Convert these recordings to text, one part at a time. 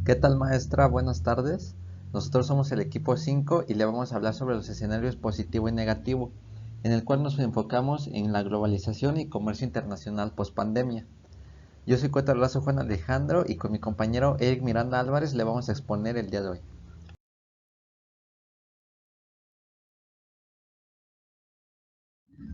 ¿Qué tal, maestra? Buenas tardes. Nosotros somos el equipo 5 y le vamos a hablar sobre los escenarios positivo y negativo, en el cual nos enfocamos en la globalización y comercio internacional post-pandemia. Yo soy Cuetarrazo Juan Alejandro y con mi compañero Eric Miranda Álvarez le vamos a exponer el día de hoy.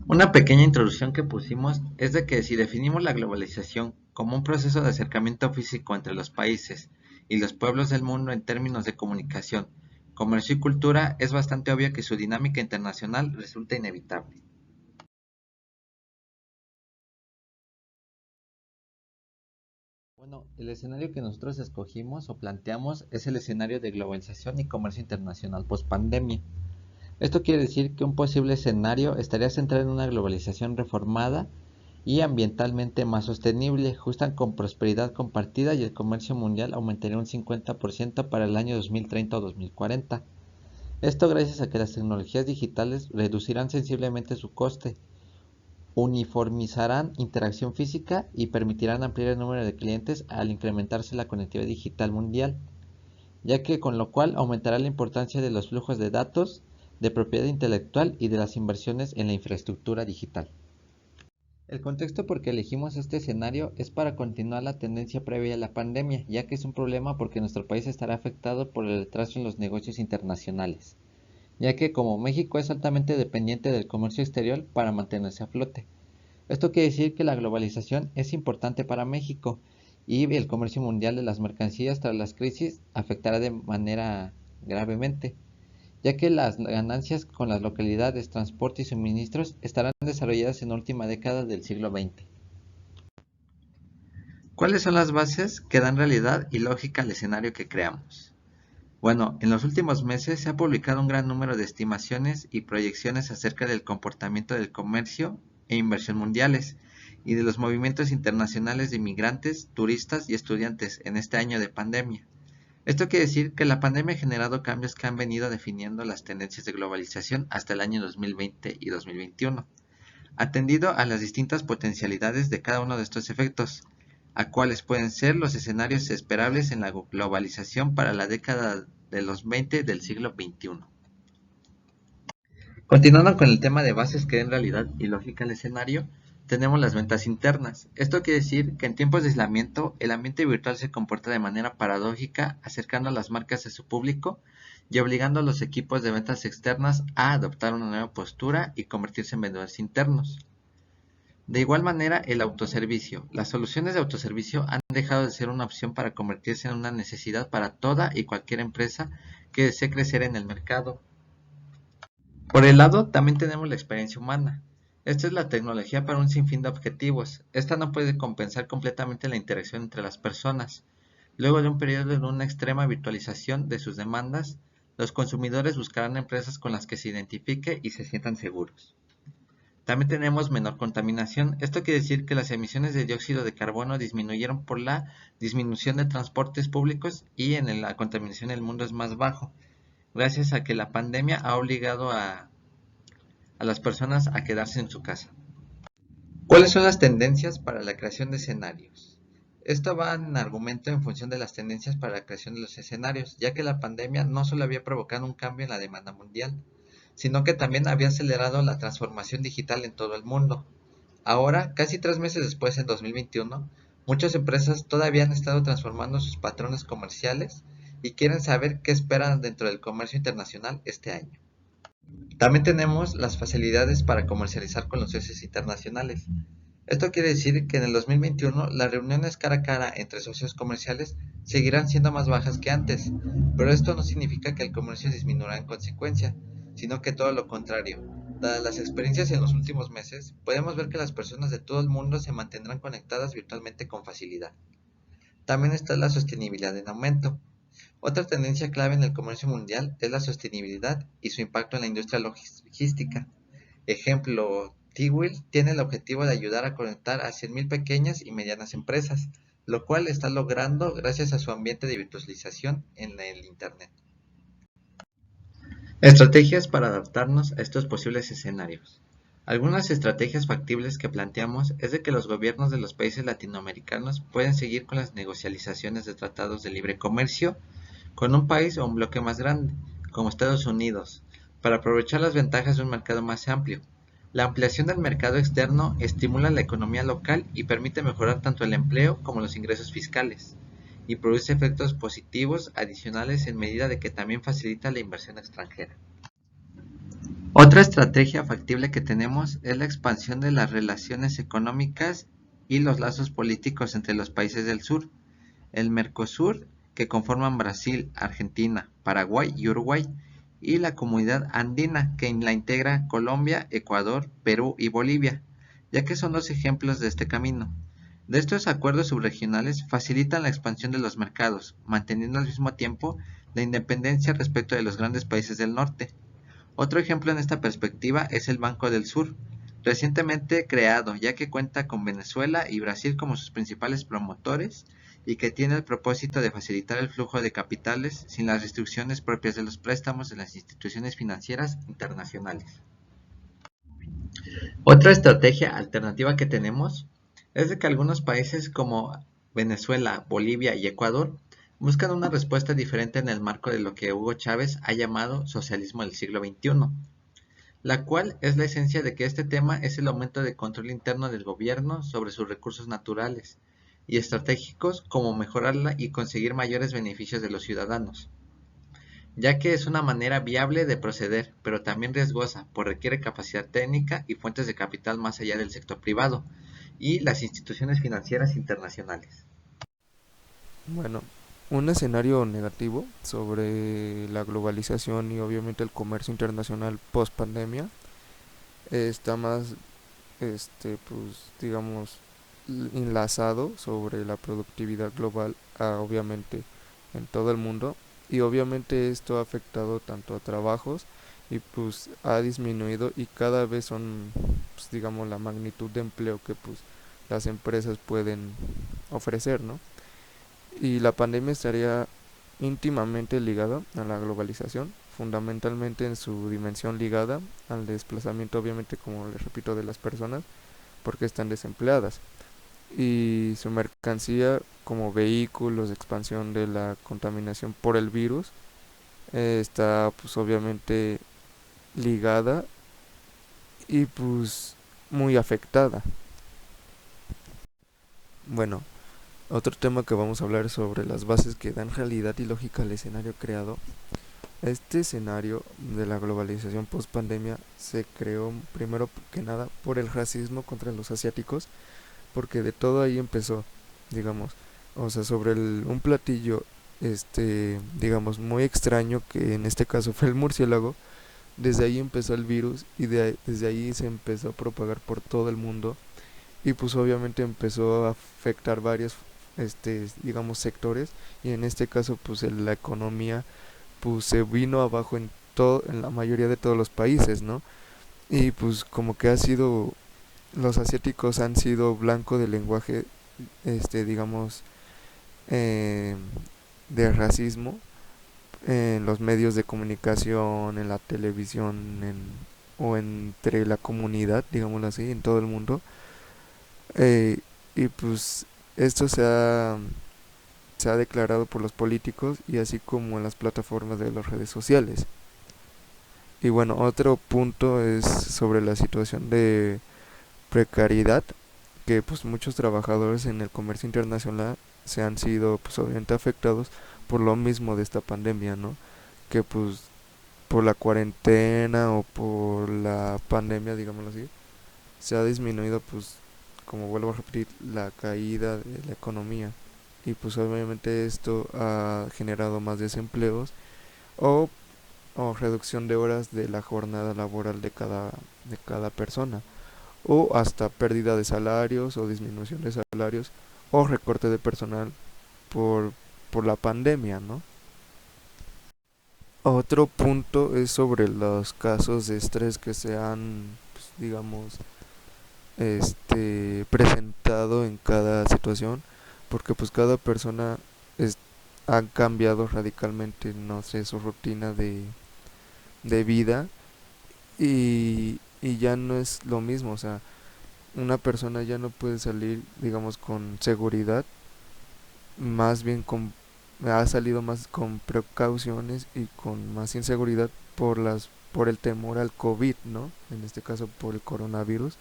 Una pequeña introducción que pusimos es de que si definimos la globalización como un proceso de acercamiento físico entre los países y los pueblos del mundo en términos de comunicación, comercio y cultura, es bastante obvio que su dinámica internacional resulta inevitable. Bueno, el escenario que nosotros escogimos o planteamos es el escenario de globalización y comercio internacional post-pandemia. Esto quiere decir que un posible escenario estaría centrado en una globalización reformada y ambientalmente más sostenible, justa con prosperidad compartida, y el comercio mundial aumentaría un 50% para el año 2030 o 2040. Esto gracias a que las tecnologías digitales reducirán sensiblemente su coste, uniformizarán interacción física y permitirán ampliar el número de clientes al incrementarse la conectividad digital mundial, ya que con lo cual aumentará la importancia de los flujos de datos, de propiedad intelectual y de las inversiones en la infraestructura digital. El contexto por que elegimos este escenario es para continuar la tendencia previa a la pandemia, ya que es un problema porque nuestro país estará afectado por el retraso en los negocios internacionales, ya que como México es altamente dependiente del comercio exterior para mantenerse a flote. Esto quiere decir que la globalización es importante para México y el comercio mundial de las mercancías tras las crisis afectará de manera gravemente, ya que las ganancias con las localidades, transporte y suministros estarán desarrolladas en la última década del siglo XX. ¿Cuáles son las bases que dan realidad y lógica al escenario que creamos? Bueno, en los últimos meses se ha publicado un gran número de estimaciones y proyecciones acerca del comportamiento del comercio e inversión mundiales y de los movimientos internacionales de inmigrantes, turistas y estudiantes en este año de pandemia. Esto quiere decir que la pandemia ha generado cambios que han venido definiendo las tendencias de globalización hasta el año 2020 y 2021, atendido a las distintas potencialidades de cada uno de estos efectos, a cuáles pueden ser los escenarios esperables en la globalización para la década de los 20 del siglo XXI. Continuando con el tema de bases que den realidad y lógica al escenario, tenemos las ventas internas. Esto quiere decir que en tiempos de aislamiento, el ambiente virtual se comporta de manera paradójica, acercando a las marcas a su público y obligando a los equipos de ventas externas a adoptar una nueva postura y convertirse en vendedores internos. De igual manera, el autoservicio. Las soluciones de autoservicio han dejado de ser una opción para convertirse en una necesidad para toda y cualquier empresa que desee crecer en el mercado. Por el lado, también tenemos la experiencia humana. Esta es la tecnología para un sinfín de objetivos. Esta no puede compensar completamente la interacción entre las personas. Luego de un periodo de una extrema virtualización de sus demandas, los consumidores buscarán empresas con las que se identifique y se sientan seguros. También tenemos menor contaminación. Esto quiere decir que las emisiones de dióxido de carbono disminuyeron por la disminución de transportes públicos y en la contaminación el mundo es más bajo, gracias a que la pandemia ha obligado a las personas a quedarse en su casa. ¿Cuáles son las tendencias para la creación de escenarios? Esto va en argumento en función de las tendencias para la creación de los escenarios, ya que la pandemia no solo había provocado un cambio en la demanda mundial, sino que también había acelerado la transformación digital en todo el mundo. Ahora, casi 3 meses después, en 2021, muchas empresas todavía han estado transformando sus patrones comerciales y quieren saber qué esperan dentro del comercio internacional este año. También tenemos las facilidades para comercializar con los socios internacionales. Esto quiere decir que en el 2021 las reuniones cara a cara entre socios comerciales seguirán siendo más bajas que antes, pero esto no significa que el comercio disminuirá en consecuencia, sino que todo lo contrario. Dadas las experiencias en los últimos meses, podemos ver que las personas de todo el mundo se mantendrán conectadas virtualmente con facilidad. También está la sostenibilidad en aumento. Otra tendencia clave en el comercio mundial es la sostenibilidad y su impacto en la industria logística. Ejemplo, T-Will tiene el objetivo de ayudar a conectar a 100.000 pequeñas y medianas empresas, lo cual está logrando gracias a su ambiente de virtualización en el Internet. Estrategias para adaptarnos a estos posibles escenarios. Algunas estrategias factibles que planteamos es de que los gobiernos de los países latinoamericanos pueden seguir con las negocializaciones de tratados de libre comercio con un país o un bloque más grande, como Estados Unidos, para aprovechar las ventajas de un mercado más amplio. La ampliación del mercado externo estimula la economía local y permite mejorar tanto el empleo como los ingresos fiscales, y produce efectos positivos adicionales en medida de que también facilita la inversión extranjera. Otra estrategia factible que tenemos es la expansión de las relaciones económicas y los lazos políticos entre los países del sur. El Mercosur, que conforman Brasil, Argentina, Paraguay y Uruguay, y la Comunidad Andina, que la integra Colombia, Ecuador, Perú y Bolivia, ya que son los ejemplos de este camino. De estos acuerdos subregionales facilitan la expansión de los mercados, manteniendo al mismo tiempo la independencia respecto de los grandes países del norte. Otro ejemplo en esta perspectiva es el Banco del Sur, recientemente creado ya que cuenta con Venezuela y Brasil como sus principales promotores y que tiene el propósito de facilitar el flujo de capitales sin las restricciones propias de los préstamos de las instituciones financieras internacionales. Otra estrategia alternativa que tenemos es de que algunos países como Venezuela, Bolivia y Ecuador buscan una respuesta diferente en el marco de lo que Hugo Chávez ha llamado socialismo del siglo XXI, la cual es la esencia de que este tema es el aumento de control interno del gobierno sobre sus recursos naturales y estratégicos como mejorarla y conseguir mayores beneficios de los ciudadanos, ya que es una manera viable de proceder, pero también riesgosa, pues requiere capacidad técnica y fuentes de capital más allá del sector privado y las instituciones financieras internacionales. Bueno, un escenario negativo sobre la globalización y obviamente el comercio internacional post pandemia está más, pues, digamos, enlazado sobre la productividad global, obviamente en todo el mundo, y obviamente esto ha afectado tanto a trabajos y pues ha disminuido y cada vez son, pues, digamos, la magnitud de empleo que pues las empresas pueden ofrecer, ¿no? Y la pandemia estaría íntimamente ligada a la globalización, fundamentalmente en su dimensión ligada al desplazamiento, obviamente, como les repito, de las personas, porque están desempleadas. Y su mercancía como vehículos de expansión de la contaminación por el virus está pues obviamente ligada y pues muy afectada. Bueno, otro tema que vamos a hablar es sobre las bases que dan realidad y lógica al escenario creado. Este escenario de la globalización post pandemia se creó primero que nada por el racismo contra los asiáticos, porque de todo ahí empezó, digamos, o sea, sobre un platillo, digamos, muy extraño, que en este caso fue el murciélago. Desde ahí empezó el virus y desde ahí se empezó a propagar por todo el mundo y pues obviamente empezó a afectar varios, digamos, sectores, y en este caso pues la economía pues se vino abajo en la mayoría de todos los países, ¿no? Y pues como que los asiáticos han sido blanco del lenguaje, digamos, eh, de racismo en los medios de comunicación, en la televisión, o entre la comunidad, digámoslo así, en todo el mundo. Eh, y pues esto se ha declarado por los políticos y así como en las plataformas de las redes sociales. Y bueno, otro punto es sobre la situación de precariedad, que pues muchos trabajadores en el comercio internacional se han sido pues obviamente afectados por lo mismo de esta pandemia, ¿no? Que pues por la cuarentena o por la pandemia, digámoslo así, se ha disminuido pues, como vuelvo a repetir, la caída de la economía, y pues obviamente esto ha generado más desempleos o, o reducción de horas de la jornada laboral de cada persona, o hasta pérdida de salarios o disminución de salarios o recorte de personal por, por la pandemia, ¿no? Otro punto es sobre los casos de estrés que se han, pues, digamos, presentado en cada situación, porque pues cada persona es, ha cambiado radicalmente, no sé, su rutina de vida, y y ya no es lo mismo, o sea, una persona ya no puede salir, digamos, con seguridad, más bien ha salido más con precauciones y con más inseguridad por el temor al COVID, ¿no? En este caso por el coronavirus.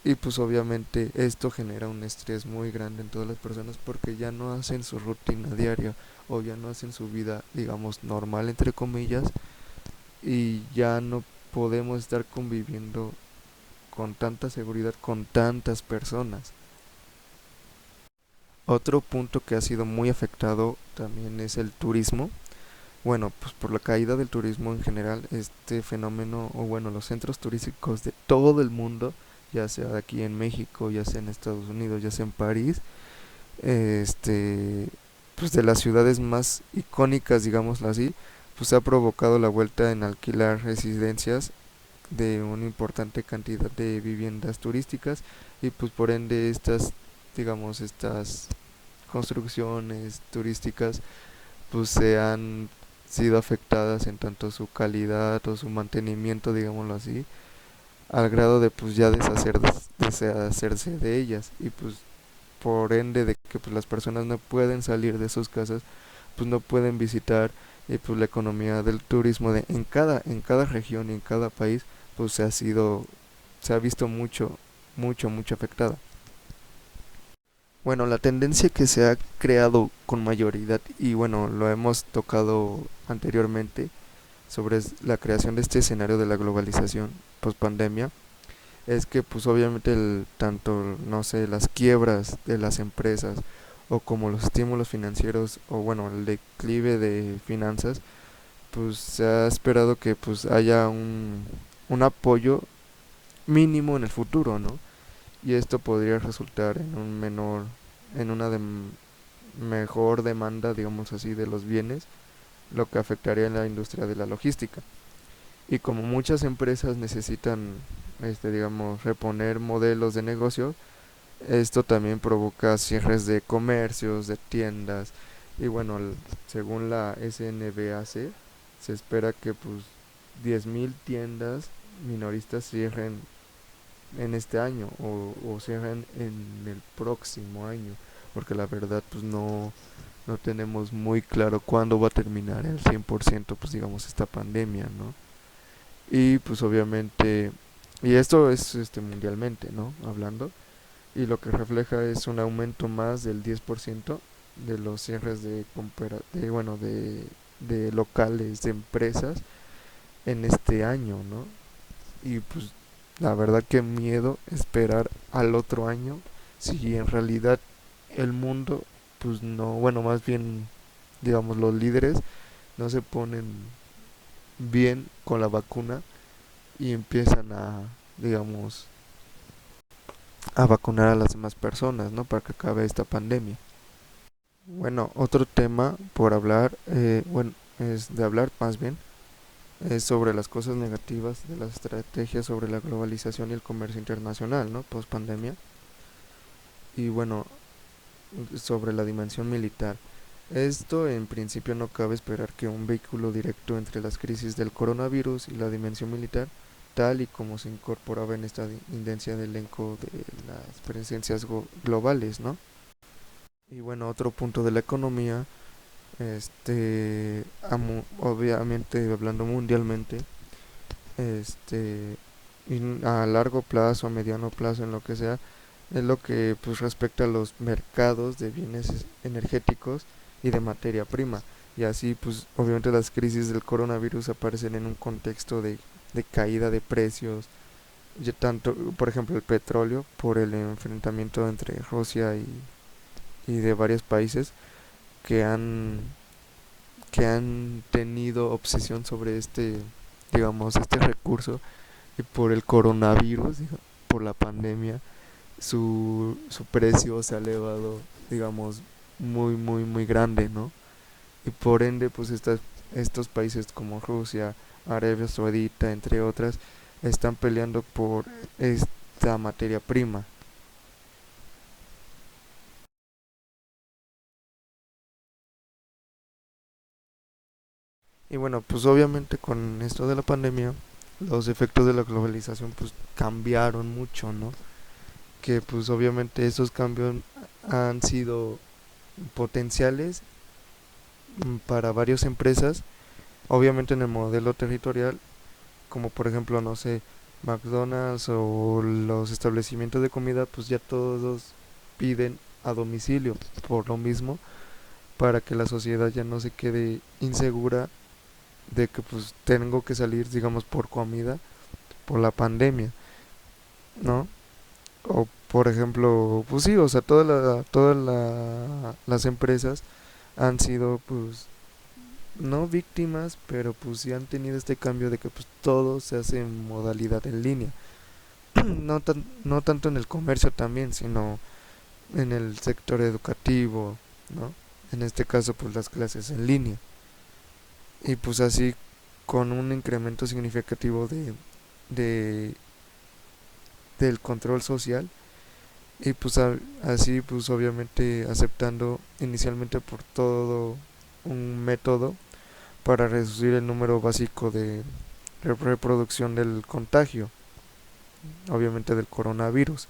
Y pues obviamente esto genera un estrés muy grande en todas las personas porque ya no hacen su rutina diaria o ya no hacen su vida, digamos, normal entre comillas, y ya no podemos estar conviviendo con tanta seguridad con tantas personas. Otro punto que ha sido muy afectado también es el turismo. Bueno, pues por la caída del turismo en general, este fenómeno, o bueno, los centros turísticos de todo el mundo, ya sea aquí en México, ya sea en Estados Unidos, ya sea en París, este, pues de las ciudades más icónicas, digámoslo así, pues ha provocado la vuelta en alquilar residencias de una importante cantidad de viviendas turísticas y pues por ende estas, digamos, estas construcciones turísticas pues se han sido afectadas en tanto su calidad o su mantenimiento, digámoslo así, al grado de pues ya deshacerse de ellas y pues por ende de que pues las personas no pueden salir de sus casas, pues no pueden visitar y pues la economía del turismo en cada región y en cada país pues se ha visto mucho afectada. Bueno, la tendencia que se ha creado con mayoría y bueno, lo hemos tocado anteriormente sobre la creación de este escenario de la globalización post pandemia es que pues obviamente tanto no sé las quiebras de las empresas o como los estímulos financieros o bueno el declive de finanzas pues se ha esperado que pues haya un apoyo mínimo en el futuro, ¿no? Y esto podría resultar en un menor en una mejor demanda, digamos así, de los bienes, lo que afectaría en la industria de la logística. Y como muchas empresas necesitan, digamos, reponer modelos de negocio, esto también provoca cierres de comercios, de tiendas. Y bueno, según la SNBAC, se espera que pues 10.000 tiendas minoristas cierren en este año o cierren en el próximo año. Porque la verdad pues no tenemos muy claro cuándo va a terminar el 100% pues digamos esta pandemia, ¿no? Y pues obviamente, y esto es mundialmente, ¿no? Hablando, y lo que refleja es un aumento más del 10% de los cierres bueno, de locales, de empresas en este año, ¿no? Y pues la verdad que miedo esperar al otro año si en realidad el mundo, pues no, bueno, más bien, digamos, los líderes no se ponen bien con la vacuna y empiezan digamos, a vacunar a las demás personas, ¿no? Para que acabe esta pandemia. Bueno, otro tema por hablar, bueno, es de hablar más bien, es sobre las cosas negativas de las estrategias sobre la globalización y el comercio internacional, ¿no? Post pandemia. Y bueno, sobre la dimensión militar. Esto en principio no cabe esperar que un vehículo directo entre las crisis del coronavirus y la dimensión militar, tal y como se incorporaba en esta indencia del elenco de las presencias globales, ¿no? Y bueno, otro punto de la economía, obviamente hablando mundialmente, este, a largo plazo, a mediano plazo, en lo que sea, es lo que pues respecta a los mercados de bienes energéticos y de materia prima. Y así pues obviamente las crisis del coronavirus aparecen en un contexto de caída de precios, ya tanto por ejemplo el petróleo por el enfrentamiento entre Rusia y de varios países que han que han tenido obsesión sobre digamos este recurso y por el coronavirus, por la pandemia su precio se ha elevado, digamos, muy grande, ¿no? Y por ende, pues estos países como Rusia, Arabia Saudita, entre otras, están peleando por esta materia prima. Y bueno, pues obviamente con esto de la pandemia, los efectos de la globalización pues cambiaron mucho, ¿no? Que pues obviamente esos cambios han sido potenciales para varias empresas, obviamente en el modelo territorial, como por ejemplo, no sé, McDonald's o los establecimientos de comida, pues ya todos piden a domicilio, por lo mismo, para que la sociedad ya no se quede insegura de que pues tengo que salir, digamos, por comida, por la pandemia, ¿no? O por ejemplo, pues sí, o sea, las empresas han sido pues no víctimas, pero pues sí han tenido este cambio de que pues todo se hace en modalidad en línea. No tanto en el comercio también, sino en el sector educativo, ¿no? En este caso pues las clases en línea. Y pues así con un incremento significativo de del control social y pues así pues obviamente aceptando inicialmente por todo un método para reducir el número básico de reproducción del contagio, obviamente del coronavirus.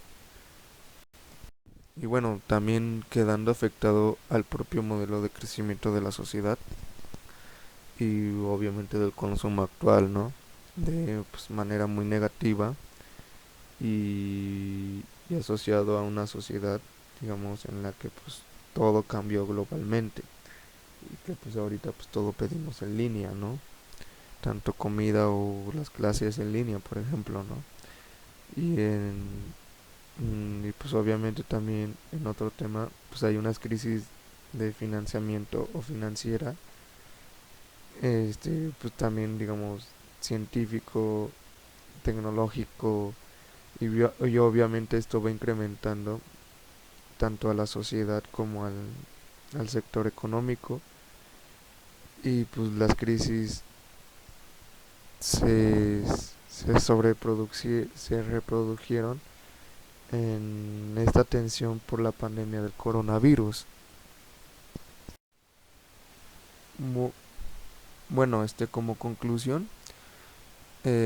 Y bueno, también quedando afectado al propio modelo de crecimiento de la sociedad y obviamente del consumo actual, ¿no? De pues, manera muy negativa y asociado a una sociedad, digamos, en la que pues todo cambió globalmente y que pues ahorita pues todo pedimos en línea, ¿no? Tanto comida o las clases en línea, por ejemplo, ¿no? Y y pues obviamente también en otro tema pues hay unas crisis de financiamiento o financiera, pues también digamos científico, tecnológico y obviamente esto va incrementando tanto a la sociedad como al sector económico y pues las crisis se, se reprodujeron en esta tensión por la pandemia del coronavirus. Mu- bueno, como conclusión,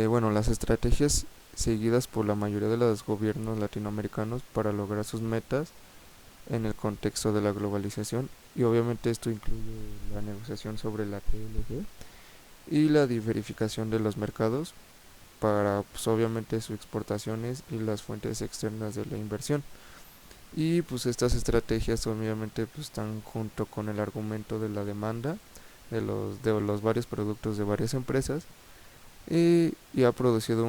bueno, las estrategias seguidas por la mayoría de los gobiernos latinoamericanos para lograr sus metas en el contexto de la globalización y obviamente esto incluye la negociación sobre la TLC y la diversificación de los mercados para pues, obviamente sus exportaciones y las fuentes externas de la inversión. Y pues estas estrategias obviamente pues, están junto con el argumento de la demanda de los varios productos de varias empresas y ha producido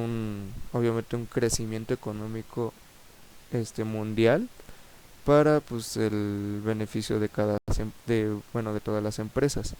obviamente un crecimiento económico mundial para pues el beneficio de cada de bueno de todas las empresas.